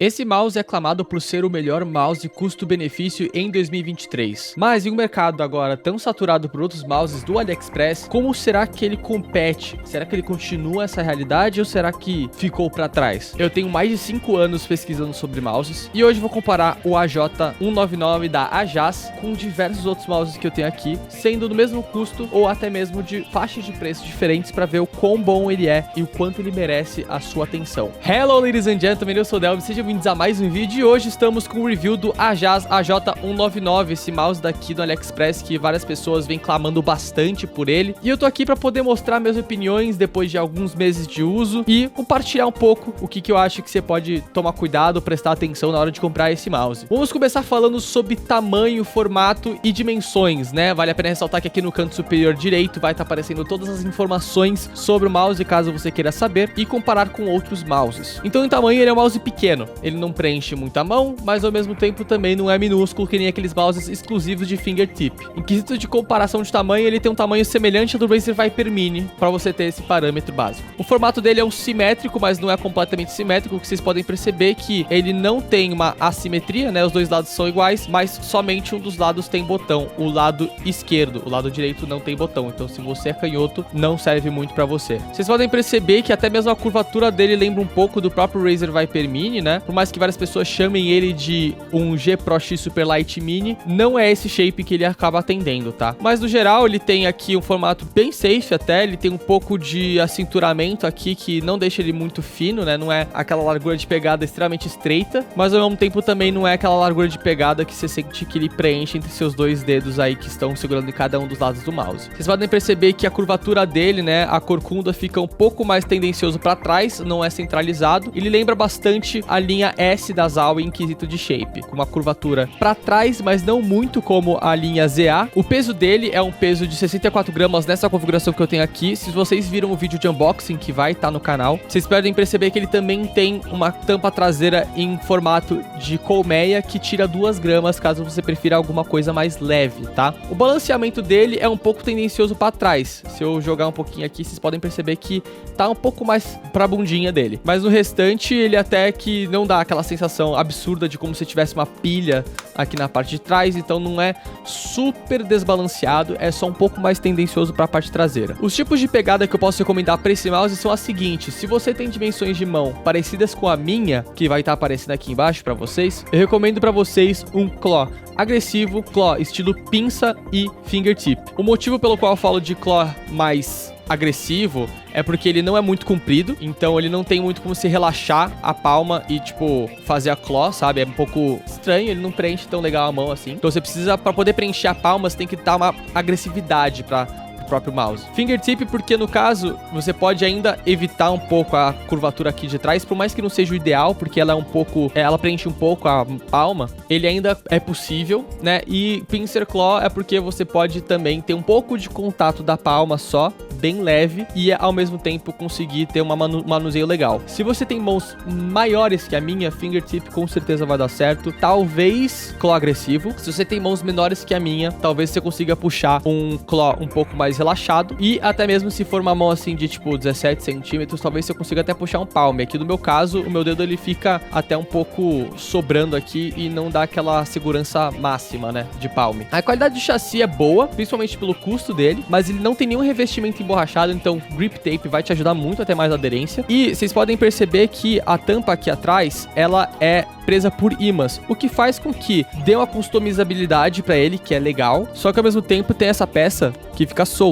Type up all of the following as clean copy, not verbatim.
Esse mouse é aclamado por ser o melhor mouse custo-benefício em 2023. Mas em um mercado agora tão saturado por outros mouses do AliExpress, como será que ele compete? Será que ele continua essa realidade ou será que ficou para trás? Eu tenho mais de 5 anos pesquisando sobre mouses e hoje vou comparar o AJ199 da Ajas com diversos outros mouses que eu tenho aqui, sendo do mesmo custo ou até mesmo de faixas de preço diferentes para ver o quão bom ele é e o quanto ele merece a sua atenção. Hello, ladies and gentlemen, eu sou o Delvin, sejam bem-vindos a mais um vídeo e hoje estamos com o review do Ajas AJ199, esse mouse daqui do AliExpress que várias pessoas vêm clamando bastante por ele. E eu tô aqui para poder mostrar minhas opiniões depois de alguns meses de uso e compartilhar um pouco o que eu acho que você pode tomar cuidado, prestar atenção na hora de comprar esse mouse. Vamos começar falando sobre tamanho, formato e dimensões, né? Vale a pena ressaltar que aqui no canto superior direito vai estar aparecendo todas as informações sobre o mouse, caso você queira saber, e comparar com outros mouses. Então, em tamanho, ele é um mouse pequeno. Ele não preenche muita mão, mas ao mesmo tempo também não é minúsculo, que nem aqueles mouses exclusivos de fingertip. Em quesito de comparação de tamanho, ele tem um tamanho semelhante ao do Razer Viper Mini, para você ter esse parâmetro básico. O formato dele é um simétrico, mas não é completamente simétrico, que vocês podem perceber que ele não tem uma assimetria, né? Os dois lados são iguais, mas somente um dos lados tem botão, o lado esquerdo. O lado direito não tem botão, então se você é canhoto, não serve muito para você. Vocês podem perceber que até mesmo a curvatura dele lembra um pouco do próprio Razer Viper Mini, né? Por mais que várias pessoas chamem ele de um G Pro X Super Light Mini, não é esse shape que ele acaba atendendo, tá? Mas no geral ele tem aqui um formato bem safe até, ele tem um pouco de acinturamento aqui que não deixa ele muito fino, né? Não é aquela largura de pegada extremamente estreita, mas ao mesmo tempo também não é aquela largura de pegada que você sente que ele preenche entre seus dois dedos aí que estão segurando em cada um dos lados do mouse. Vocês podem perceber que a curvatura dele, né? A corcunda fica um pouco mais tendencioso para trás, não é centralizado. Ele lembra bastante a linha S da Zowie em quesito de shape, com uma curvatura para trás, mas não muito como a linha ZA. O peso dele é um peso de 64 gramas nessa configuração que eu tenho aqui. Se vocês viram o vídeo de unboxing que vai estar no canal, vocês podem perceber que ele também tem uma tampa traseira em formato de colmeia que tira 2 gramas caso você prefira alguma coisa mais leve, tá? O balanceamento dele é um pouco tendencioso para trás. Se eu jogar um pouquinho aqui, vocês podem perceber que tá um pouco mais pra bundinha dele. Mas no restante, ele até que não dá aquela sensação absurda de como se tivesse uma pilha aqui na parte de trás, então não é super desbalanceado, é só um pouco mais tendencioso para a parte traseira. Os tipos de pegada que eu posso recomendar para esse mouse são as seguintes: se você tem dimensões de mão parecidas com a minha, que vai estar aparecendo aqui embaixo para vocês, eu recomendo para vocês um claw agressivo, claw estilo pinça e fingertip. O motivo pelo qual eu falo de claw mais agressivo é porque ele não é muito comprido, então ele não tem muito como se relaxar a palma e, tipo, fazer a claw, sabe? É um pouco estranho, ele não preenche tão legal a mão assim. Então você precisa, para poder preencher a palma, você tem que dar uma agressividade para próprio mouse. Fingertip porque no caso você pode ainda evitar um pouco a curvatura aqui de trás, por mais que não seja o ideal, porque ela é um pouco, ela preenche um pouco a palma, ele ainda é possível, né? E pincer claw é porque você pode também ter um pouco de contato da palma só, bem leve, e ao mesmo tempo conseguir ter um manuseio legal. Se você tem mãos maiores que a minha, fingertip com certeza vai dar certo, talvez claw agressivo. Se você tem mãos menores que a minha, talvez você consiga puxar um claw um pouco mais relaxado, e até mesmo se for uma mão assim de tipo 17 centímetros, talvez você consiga até puxar um palme. Aqui no meu caso, o meu dedo ele fica até um pouco sobrando aqui e não dá aquela segurança máxima, né, de palme. A qualidade do chassi é boa, principalmente pelo custo dele, mas ele não tem nenhum revestimento emborrachado, então grip tape vai te ajudar muito a ter mais aderência. E vocês podem perceber que a tampa aqui atrás, ela é presa por ímãs, o que faz com que dê uma customizabilidade para ele, que é legal, só que ao mesmo tempo tem essa peça que fica solta.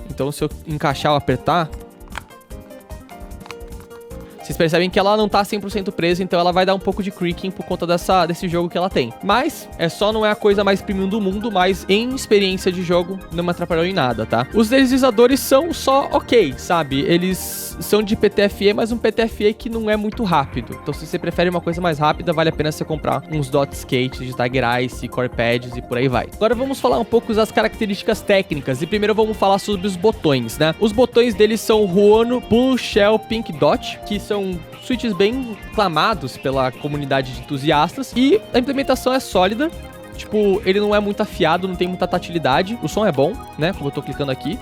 Então se eu encaixar ou apertar, vocês percebem que ela não tá 100% presa, então ela vai dar um pouco de creaking por conta desse jogo que ela tem. Mas, não é a coisa mais premium do mundo, mas em experiência de jogo não me atrapalhou em nada, tá? Os deslizadores são só ok, sabe? Eles são de PTFE, mas um PTFE que não é muito rápido. Então se você prefere uma coisa mais rápida, vale a pena você comprar uns dot skates de Tiger Ice, core pads e por aí vai. Agora vamos falar um pouco das características técnicas e primeiro vamos falar sobre os botões, né? Os botões deles são o Huono Blue Shell Pink Dot, que são switches bem clamados pela comunidade de entusiastas, e a implementação é sólida. Tipo, ele não é muito afiado, não tem muita tatilidade. O som é bom, né? Como eu tô clicando aqui.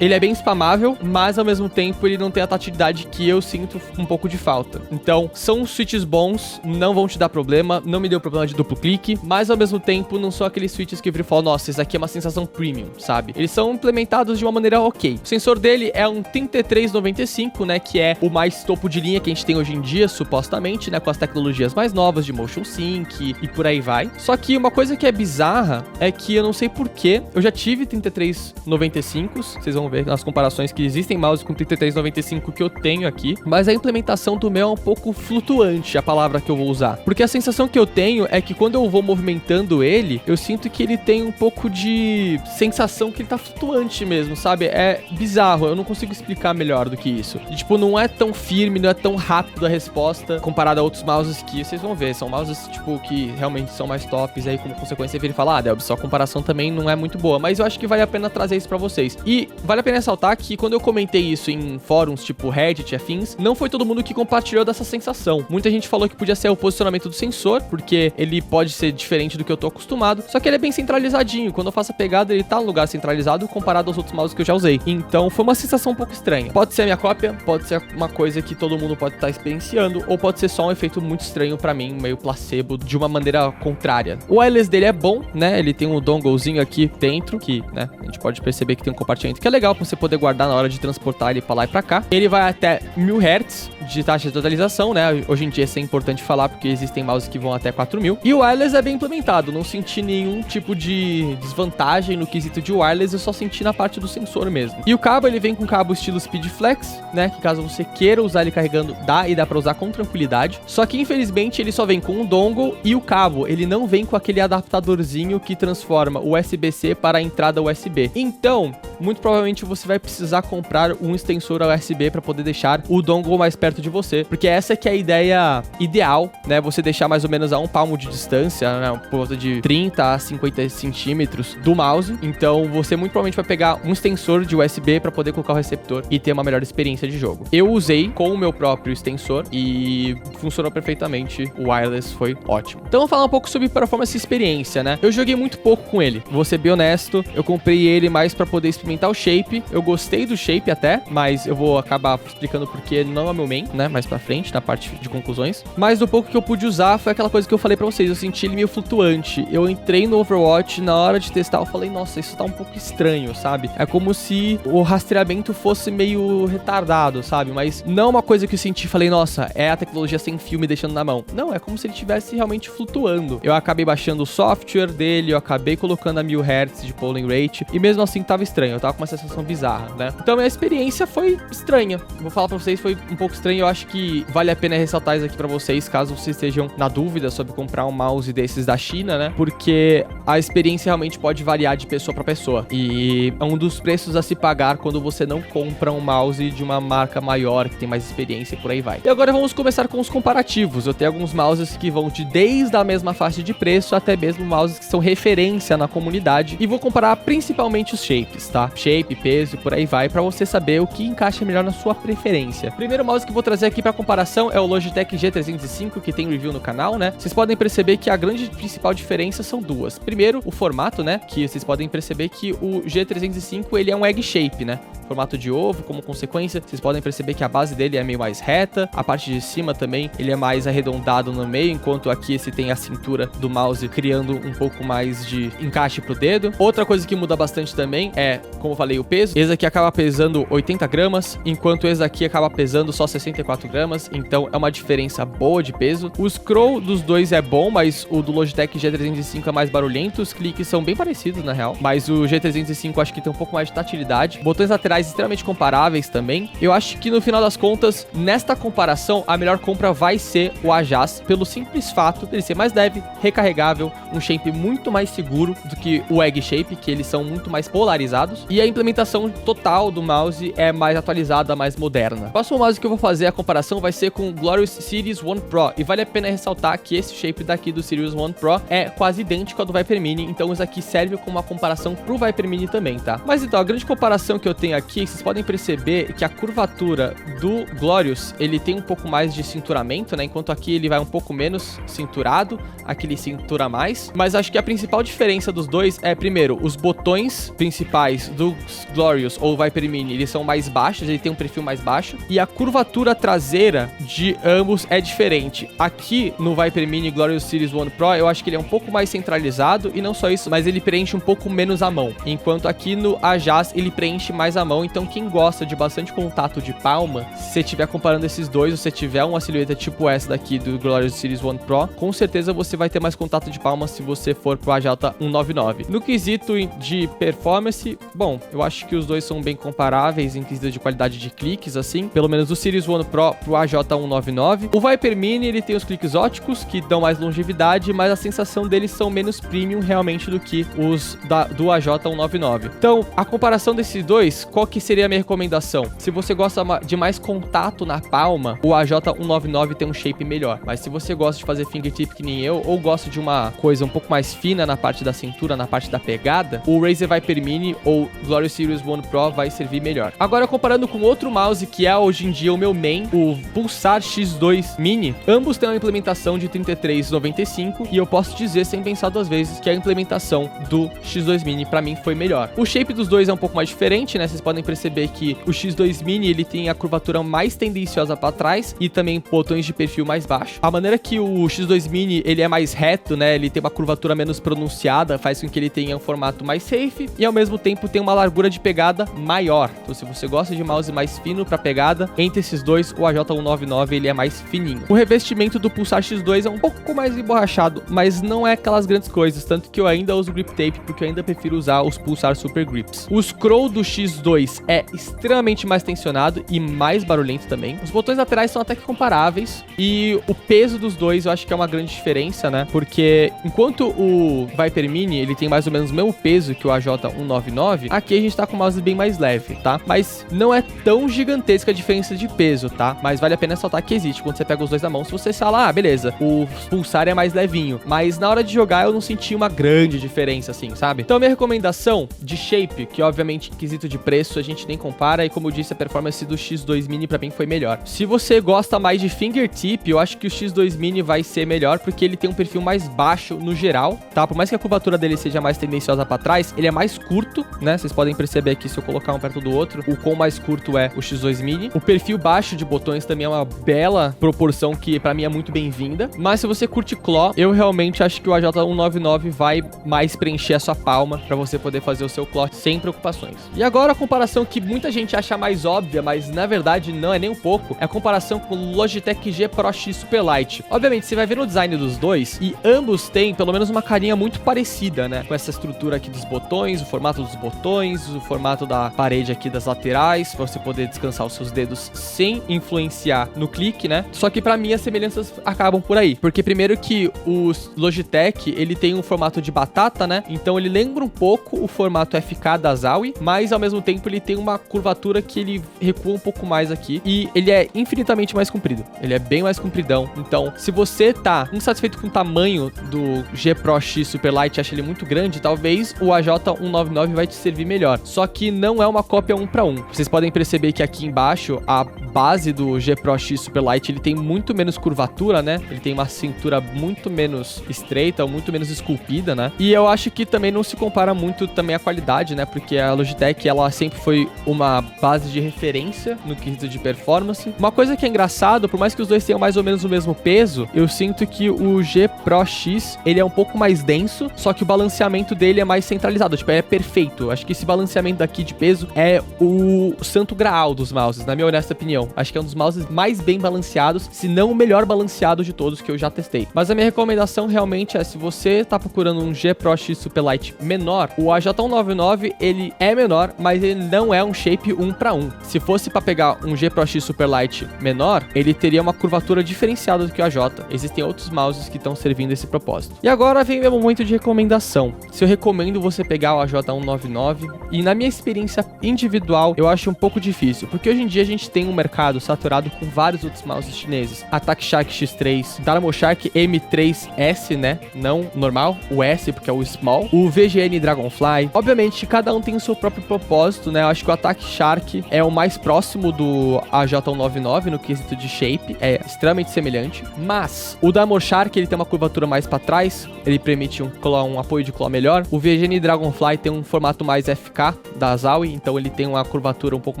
ele é bem spamável, mas ao mesmo tempo ele não tem a tatilidade que eu sinto um pouco de falta. Então, são switches bons, não vão te dar problema, não me deu problema de duplo clique, mas ao mesmo tempo não são aqueles switches que eu viro e falo, nossa, isso aqui é uma sensação premium, sabe? Eles são implementados de uma maneira ok. O sensor dele é um 3395, né, que é o mais topo de linha que a gente tem hoje em dia, supostamente, né, com as tecnologias mais novas de motion sync e por aí vai. Só que uma coisa que é bizarra é que eu não sei porquê, eu já tive 3395, vocês vão ver nas comparações que existem mouse com 3395 que eu tenho aqui, mas a implementação do meu é um pouco flutuante, a palavra que eu vou usar. Porque a sensação que eu tenho é que quando eu vou movimentando ele, eu sinto que ele tem um pouco de sensação que ele tá flutuante mesmo, sabe? É bizarro, eu não consigo explicar melhor do que isso. E, tipo, não é tão firme, não é tão rápido a resposta comparado a outros mouses que vocês vão ver. São mouses, tipo, que realmente são mais tops, aí como consequência vira e fala, Delb, sua comparação também não é muito boa. Mas eu acho que vale a pena trazer isso pra vocês. E vale a pena ressaltar que quando eu comentei isso em fóruns tipo Reddit e afins, não foi todo mundo que compartilhou dessa sensação. Muita gente falou que podia ser o posicionamento do sensor, porque ele pode ser diferente do que eu tô acostumado, só que ele é bem centralizadinho. Quando eu faço a pegada, ele tá no lugar centralizado comparado aos outros mouses que eu já usei. Então foi uma sensação um pouco estranha. Pode ser a minha cópia, pode ser uma coisa que todo mundo pode estar experienciando, ou pode ser só um efeito muito estranho pra mim, meio placebo, de uma maneira contrária. O wireless dele é bom, né? Ele tem um donglezinho aqui dentro, que, né, a gente pode perceber que tem um compartimento que é legal pra você poder guardar na hora de transportar ele pra lá e pra cá. Ele vai até 1000 Hz de taxa de atualização, né? Hoje em dia isso é importante falar, porque existem mouses que vão até 4000. E o wireless é bem implementado, não senti nenhum tipo de desvantagem no quesito de wireless, eu só senti na parte do sensor mesmo. E o cabo, ele vem com cabo estilo Speed Flex, né? Que caso você queira usar ele carregando, dá pra usar com tranquilidade. Só que infelizmente ele só vem com um dongle e o cabo, ele não vem com aquele adaptadorzinho que transforma o USB-C para a entrada USB. Então, muito provavelmente você vai precisar comprar um extensor USB para poder deixar o dongle mais perto de você, porque essa que é a ideia ideal, né? Você deixar mais ou menos a um palmo de distância, né? Por volta de 30 a 50 centímetros do mouse. Então, você muito provavelmente vai pegar um extensor de USB para poder colocar o receptor e ter uma melhor experiência de jogo. Eu usei com o meu próprio extensor e funcionou perfeitamente. O wireless foi ótimo. Então, vamos falar um pouco sobre performance e experiência, né? Eu joguei muito pouco com ele, vou ser bem honesto. Eu comprei ele mais para poder experimentar o shape. Eu gostei do shape até, mas eu vou acabar explicando porque não é meu main, né? Mais pra frente, na parte de conclusões. Mas do pouco que eu pude usar, foi aquela coisa que eu falei pra vocês. Eu senti ele meio flutuante. Eu entrei no Overwatch, na hora de testar, eu falei, nossa, isso tá um pouco estranho, sabe? É como se o rastreamento fosse meio retardado, sabe? Mas não uma coisa que eu senti e falei, nossa, é a tecnologia sem fio me deixando na mão. Não, é como se ele estivesse realmente flutuando. Eu acabei baixando o software dele, eu acabei colocando a 1000 Hz de polling rate, e mesmo assim tava estranho, eu tava com uma sensação bizarra, né? Então a experiência foi estranha. Vou falar pra vocês, foi um pouco estranho. Eu acho que vale a pena ressaltar isso aqui pra vocês, caso vocês estejam na dúvida sobre comprar um mouse desses da China, né? Porque a experiência realmente pode variar de pessoa pra pessoa. E é um dos preços a se pagar quando você não compra um mouse de uma marca maior, que tem mais experiência e por aí vai. E agora vamos começar com os comparativos. Eu tenho alguns mouses que vão desde a mesma faixa de preço até mesmo mouses que são referência na comunidade. E vou comparar principalmente os shapes, tá? Shape, peso e por aí vai, pra você saber o que encaixa melhor na sua preferência. Primeiro mouse que eu vou trazer aqui pra comparação é o Logitech G305, que tem review no canal, né? Vocês podem perceber que a grande principal diferença são duas. Primeiro, o formato, né? Que vocês podem perceber que o G305, ele é um egg shape, né? Formato de ovo, como consequência, vocês podem perceber que a base dele é meio mais reta, a parte de cima também, ele é mais arredondado no meio, enquanto aqui esse tem a cintura do mouse criando um pouco mais de encaixe pro dedo. Outra coisa que muda bastante também é, como eu falei, o peso. Esse aqui acaba pesando 80 gramas, enquanto esse aqui acaba pesando só 64 gramas, então é uma diferença boa de peso. O scroll dos dois é bom, mas o do Logitech G305 é mais barulhento, os cliques são bem parecidos na real, mas o G305 acho que tem um pouco mais de tatilidade. Botões laterais extremamente comparáveis também. Eu acho que no final das contas, nesta comparação, a melhor compra vai ser o Ajas, pelo simples fato de ele ser mais leve, recarregável, um shape muito mais seguro do que o Egg Shape, que eles são muito mais polarizados, e a implementação total do mouse é mais atualizada, mais moderna. O próximo mouse que eu vou fazer a comparação vai ser com o Glorious Series One Pro, e vale a pena ressaltar que esse shape daqui do Series One Pro é quase idêntico ao do Viper Mini, então isso aqui serve como uma comparação pro Viper Mini também, tá? Mas então, a grande comparação que eu tenho aqui, vocês podem perceber que a curvatura do Glorious, ele tem um pouco mais de cinturamento, né? Enquanto aqui ele vai um pouco menos cinturado, aqui ele cintura mais. Mas acho que a principal diferença dos dois é, primeiro, os botões principais do Glorious ou Viper Mini, eles são mais baixos, ele tem um perfil mais baixo, e a curvatura traseira de ambos é diferente. Aqui no Viper Mini Glorious Series 1 Pro, eu acho que ele é um pouco mais centralizado, e não só isso, mas ele preenche um pouco menos a mão, enquanto aqui no Ajaz ele preenche mais a mão. Então quem gosta de bastante contato de palma, se você estiver comparando esses dois, ou se tiver uma silhueta tipo essa daqui do Glorious Series 1 Pro, com certeza você vai ter mais contato de palma se você for pro AJ199. No quesito de performance, bom, eu acho que os dois são bem comparáveis em quesito de qualidade de cliques, assim, pelo menos do Series 1 Pro pro AJ199. O Viper Mini, ele tem os cliques óticos, que dão mais longevidade, mas a sensação deles são menos premium realmente do que os do AJ199. Então, a comparação desses dois, qual que seria a minha recomendação? Se você gosta de mais contato na palma, o AJ199 tem um shape melhor. Mas se você gosta de fazer fingertip que nem eu, ou gosta de uma coisa um pouco mais fina na parte da cintura, na parte da pegada, o Razer Viper Mini ou Glorious Series 1 Pro vai servir melhor. Agora, comparando com outro mouse que é hoje em dia o meu main, o Pulsar X2 Mini, ambos têm uma implementação de 3395 e eu posso dizer, sem pensar duas vezes, que a implementação do X2 Mini pra mim foi melhor. O shape dos dois é um pouco mais diferente, né? Vocês podem perceber que o X2 Mini, ele tem a curvatura mais tendenciosa pra trás e também botões de perfil mais baixo. A maneira que o X2 Mini, ele é mais reto, né? Ele tem uma curvatura menos pronunciada, faz com que ele tenha um formato mais safe e ao mesmo tempo tem uma largura de pegada maior. Então, se você gosta de mouse mais fino pra pegada, entre esses dois, o AJ199 ele é mais fininho. O revestimento do Pulsar X2 é um pouco mais emborrachado, mas não é aquelas grandes coisas, tanto que eu ainda uso grip tape, porque eu ainda prefiro usar os Pulsar Super Grips. O scroll do X2 é extremamente mais tensionado e mais barulhento também. Os botões laterais são até que comparáveis e o peso dos dois eu acho que é uma grande diferença, né? Porque enquanto o Viper Mini, ele tem mais ou menos o mesmo peso que o AJ199, aqui a gente tá com o mouse bem mais leve, tá? Mas não é tão gigantesca a diferença de peso, tá? Mas vale a pena ressaltar que existe. Quando você pega os dois na mão, se você fala, ah, beleza, o Pulsar é mais levinho, mas na hora de jogar eu não senti uma grande diferença, assim, sabe? Então, minha recomendação de shape, que obviamente em quesito de preço a gente nem compara, e como eu disse, a performance do X2 Mini pra mim foi melhor. Se você gosta mais de fingertip, eu acho que o X2 Mini vai ser melhor, porque ele tem um perfil mais baixo no geral, tá? Por mais que a curvatura dele seja mais tendenciosa pra trás, ele é mais curto, né? Vocês podem perceber aqui, se eu colocar um perto do outro, o quão mais curto é o X2 Mini. O perfil baixo de botões também é uma bela proporção que pra mim é muito bem-vinda. Mas se você curte claw, eu realmente acho que o AJ199 vai mais preencher a sua palma pra você poder fazer o seu claw sem preocupações. E agora a comparação que muita gente acha mais óbvia, mas na verdade não é nem um pouco, é a comparação com o Logitech G Pro X Superlight. Obviamente, você vai ver no design dos dois e ambos têm pelo menos uma carinha muito parecida, né? Com essa estrutura aqui dos botões, o formato dos botões, o formato da parede aqui das laterais, pra você poder descansar os seus dedos sem influenciar no clique, né? Só que pra mim as semelhanças acabam por aí, porque primeiro que o Logitech, ele tem um formato de batata, né? Então ele lembra um pouco o formato FK da Zowie, mas ao mesmo tempo ele tem uma curvatura que ele recua um pouco mais aqui e ele é infinitamente mais comprido. Ele é bem mais compridão. Então, se você tá insatisfeito com o tamanho do G Pro X Superlight e acha ele muito grande, talvez o AJ199 vai te servir melhor. Só que não é uma cópia 1 para 1. Vocês podem perceber que aqui embaixo a base do G Pro X Superlight, ele tem muito menos curvatura, né? Ele tem uma cintura muito menos estreita, muito menos esculpida, né? E eu acho que também não se compara muito também a qualidade, né? Porque a Logitech, ela sempre foi uma base de referência no quesito de performance. Uma coisa que é engraçado, por mais que os dois tenham mais ou menos o mesmo peso, eu sinto que o G Pro X, ele é um pouco mais denso, só que o balanceamento dele é mais centralizado, tipo, é perfeito. Acho que esse balanceamento daqui de peso é o santo graal dos mouses, na minha honesta opinião. Acho que é um dos mouses mais bem balanceados, se não o melhor balanceado de todos que eu já testei. Mas a minha recomendação realmente é, se você tá procurando um G Pro X Superlight menor, o AJ199, ele é menor, mas ele não é um shape 1 para 1. Se fosse para pegar um G Pro X Superlight menor, ele teria uma curvatura diferenciada do que o AJ. Existem outros mouses que estão servindo esse propósito. E agora vem meu momento de recomendação. Se eu recomendo você pegar o AJ199, e na minha experiência individual, eu acho um pouco difícil, porque hoje em dia a gente tem um mercado saturado com vários outros mouses chineses. Attack Shark X3, Dynamo Shark M3S, né? Não normal, o S porque é o small, o VGN Dragonfly. Obviamente, cada um tem o seu próprio propósito, né? Eu acho que o Attack Shark é o mais próximo do AJ199 no quesito de shape, é extremamente semelhante, mas o Dynamo Shark, ele tem uma curvatura mais para trás, ele permite um apoio de claw melhor. O VGN Dragonfly tem um formato mais FK da Zowie, então ele tem uma curvatura um pouco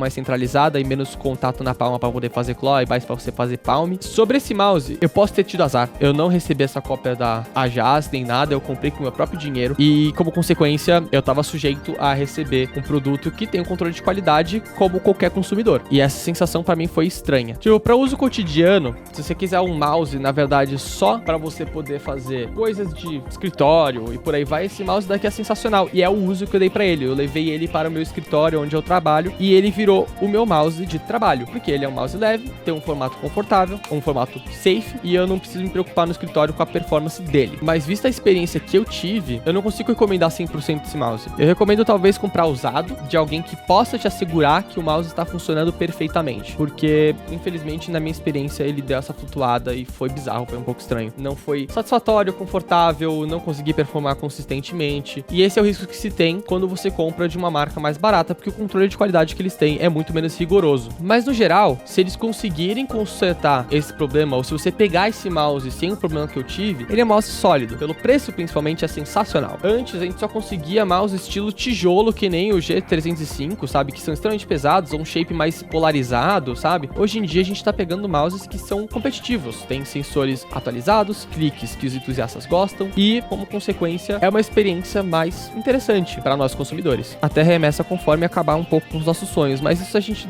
mais centralizada e menos contato na palma para poder fazer claw e mais para você fazer palm. Sobre esse mouse, eu posso ter tido azar. Eu não recebi essa cópia da Ajas nem nada, eu comprei com o meu próprio dinheiro e, como consequência, eu tava sujeito a receber um produto que tem um controle de qualidade como qualquer consumidor. E essa sensação para mim foi estranha. Tipo, para uso cotidiano, se você quiser um mouse, na verdade, só para você poder fazer coisas de escritório e por aí vai, esse mouse daqui é sensacional. E é o uso que eu dei para ele. Eu levei ele para o meu escritório onde eu trabalho e ele virou o meu mouse de trabalho, porque ele é um mouse leve, tem um formato confortável, um formato safe e eu não preciso me preocupar no escritório com a performance dele. Mas vista a experiência que eu tive, eu não consigo recomendar 100% desse mouse. Eu recomendo talvez comprar usado de alguém que possa te assegurar que o mouse está funcionando perfeitamente, porque infelizmente na minha experiência ele deu essa flutuada e foi bizarro, foi um pouco estranho. Não foi satisfatório, confortável, não consegui performar consistentemente. E esse é o risco que se tem quando você compra de uma marca mais barata, porque o controle de qualidade que eles têm é muito menos rigoroso. Mas no geral, se eles conseguirem consertar esse problema, ou se você pegar esse mouse sem o problema que eu tive, ele é um mouse sólido. Pelo preço, principalmente, é sensacional. Antes, a gente só conseguia mouse estilo tijolo, que nem o G305, sabe? Que são extremamente pesados, ou um shape mais polarizado, sabe? Hoje em dia, a gente tá pegando mouses que são competitivos. Tem sensores atualizados, cliques que os entusiastas gostam, e, como consequência, é uma experiência mais interessante para nós consumidores. Até remessa conforme acabar um pouco com os nossos sonhos, mas isso a gente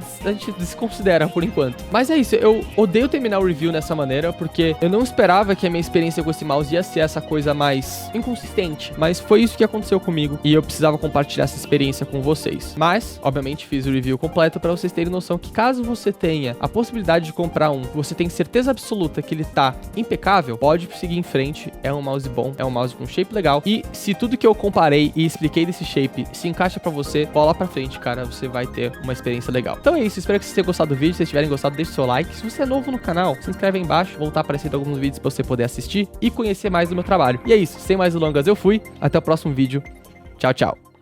desconsidera por enquanto. Mas é isso, eu odeio terminar o review dessa maneira, porque eu não esperava que a minha experiência com esse mouse ia ser essa coisa mais inconsistente, mas foi isso que aconteceu comigo, e eu precisava compartilhar essa experiência com vocês. Mas, obviamente, fiz o review completo para vocês terem noção que caso você tenha a possibilidade de comprar um, você tem certeza absoluta que ele tá impecável, pode seguir em frente, é um mouse bom, é um mouse com shape legal, e se tudo que eu comparei e expliquei desse shape se encaixa pra você, bola pra frente, cara, você vai ter uma experiência legal. Então é isso, espero que vocês tenham gostado do vídeo. Se vocês tiverem gostado, deixe seu like. Se você é novo no canal, se inscreve aí embaixo, vão estar aparecendo alguns vídeos pra você poder assistir e conhecer mais do meu trabalho. E é isso, sem mais delongas, eu fui, até o próximo vídeo, tchau, tchau.